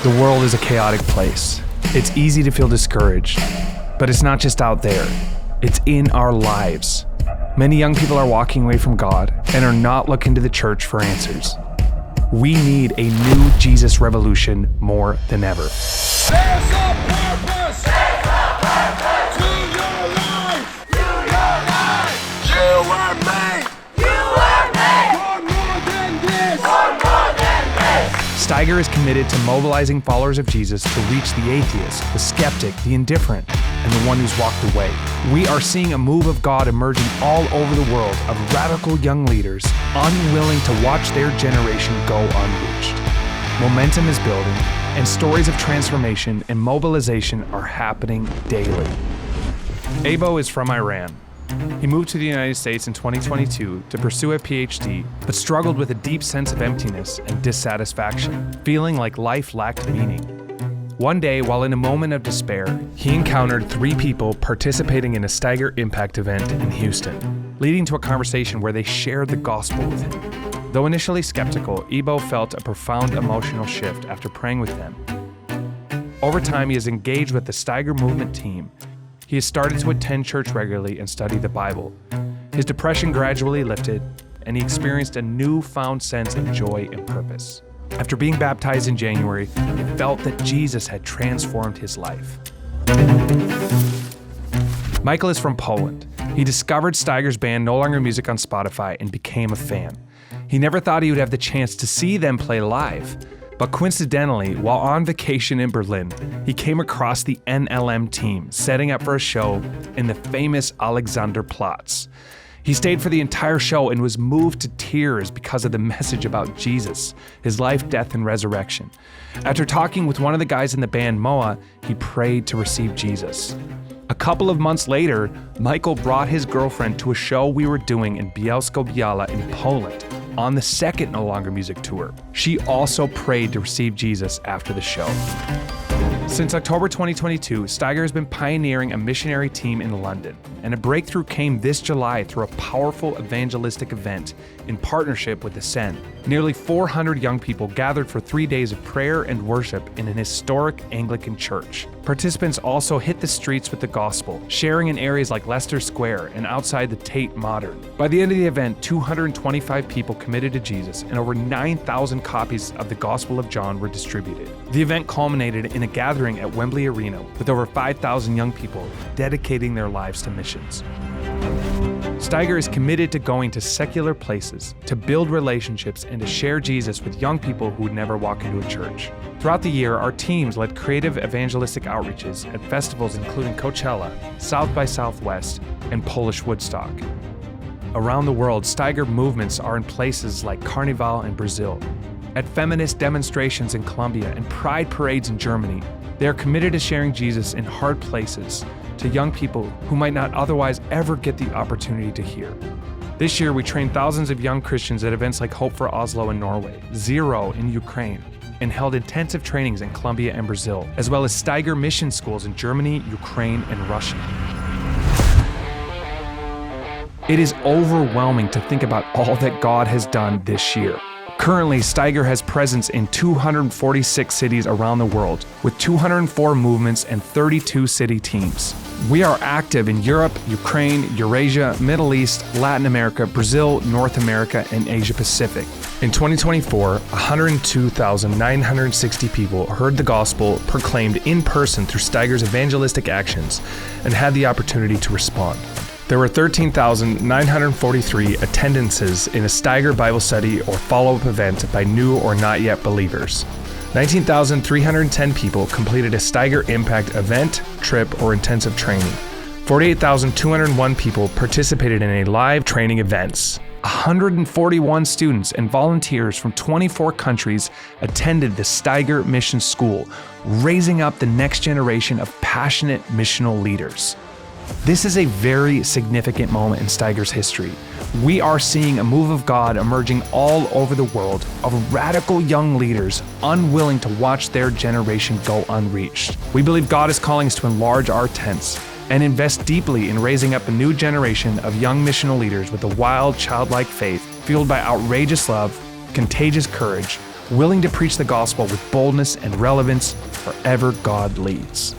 The world is a chaotic place. It's easy to feel discouraged, but it's not just out there. It's in our lives. Many young people are walking away from God and are not looking to the church for answers. We need a new Jesus revolution more than ever. There's a purpose! There's a purpose! To your life! To your life! You are made! You are made! For more than this! For more than this! Steiger is committed to mobilizing followers of Jesus to reach the atheist, the skeptic, the indifferent, and the one who's walked away. We are seeing a move of God emerging all over the world of radical young leaders unwilling to watch their generation go unreached. Momentum is building, and stories of transformation and mobilization are happening daily. Abo is from Iran. He moved to the United States in 2022 to pursue a PhD, but struggled with a deep sense of emptiness and dissatisfaction, feeling like life lacked meaning. One day, while in a moment of despair, he encountered 3 people participating in a Steiger Impact event in Houston, leading to a conversation where they shared the gospel with him. Though initially skeptical, Ebo felt a profound emotional shift after praying with them. Over time, he has engaged with the Steiger movement team. He has started to attend church regularly and study the Bible. His depression gradually lifted, and he experienced a newfound sense of joy and purpose. After being baptized in January, he felt that Jesus had transformed his life. Michael is from Poland. He discovered Steiger's band No Longer Music on Spotify and became a fan. He never thought he would have the chance to see them play live, but coincidentally, while on vacation in Berlin, he came across the NLM team setting up for a show in the famous Alexanderplatz. He stayed for the entire show and was moved to tears because of the message about Jesus, his life, death, and resurrection. After talking with one of the guys in the band, Moa, he prayed to receive Jesus. A couple of months later, Michael brought his girlfriend to a show we were doing in Bielsko-Biała in Poland on the second No Longer Music tour. She also prayed to receive Jesus after the show. Since October 2022, Steiger has been pioneering a missionary team in London, and a breakthrough came this July through a powerful evangelistic event in partnership with Ascend. Nearly 400 young people gathered for 3 days of prayer and worship in an historic Anglican church. Participants also hit the streets with the gospel, sharing in areas like Leicester Square and outside the Tate Modern. By the end of the event, 225 people committed to Jesus, and over 9,000 copies of the Gospel of John were distributed. The event culminated in a gathering at Wembley Arena with over 5,000 young people dedicating their lives to missions. Steiger is committed to going to secular places, to build relationships, and to share Jesus with young people who would never walk into a church. Throughout the year, our teams led creative evangelistic outreaches at festivals including Coachella, South by Southwest, and Polish Woodstock. Around the world, Steiger movements are in places like Carnival in Brazil, at feminist demonstrations in Colombia, and pride parades in Germany. They are committed to sharing Jesus in hard places to young people who might not otherwise ever get the opportunity to hear. This year, we trained thousands of young Christians at events like Hope for Oslo in Norway, Zero in Ukraine, and held intensive trainings in Colombia and Brazil, as well as Steiger mission schools in Germany, Ukraine, and Russia. It is overwhelming to think about all that God has done this year. Currently, Steiger has presence in 246 cities around the world, with 204 movements and 32 city teams. We are active in Europe, Ukraine, Eurasia, Middle East, Latin America, Brazil, North America, and Asia Pacific. In 2024, 102,960 people heard the gospel proclaimed in person through Steiger's evangelistic actions and had the opportunity to respond. There were 13,943 attendances in a Steiger Bible study or follow-up event by new or not yet believers. 19,310 people completed a Steiger Impact event, trip, or intensive training. 48,201 people participated in a live training events. 141 students and volunteers from 24 countries attended the Steiger Mission School, raising up the next generation of passionate missional leaders. This is a very significant moment in Steiger's history. We are seeing a move of God emerging all over the world of radical young leaders unwilling to watch their generation go unreached. We believe God is calling us to enlarge our tents and invest deeply in raising up a new generation of young missional leaders with a wild, childlike faith fueled by outrageous love, contagious courage, willing to preach the gospel with boldness and relevance wherever God leads.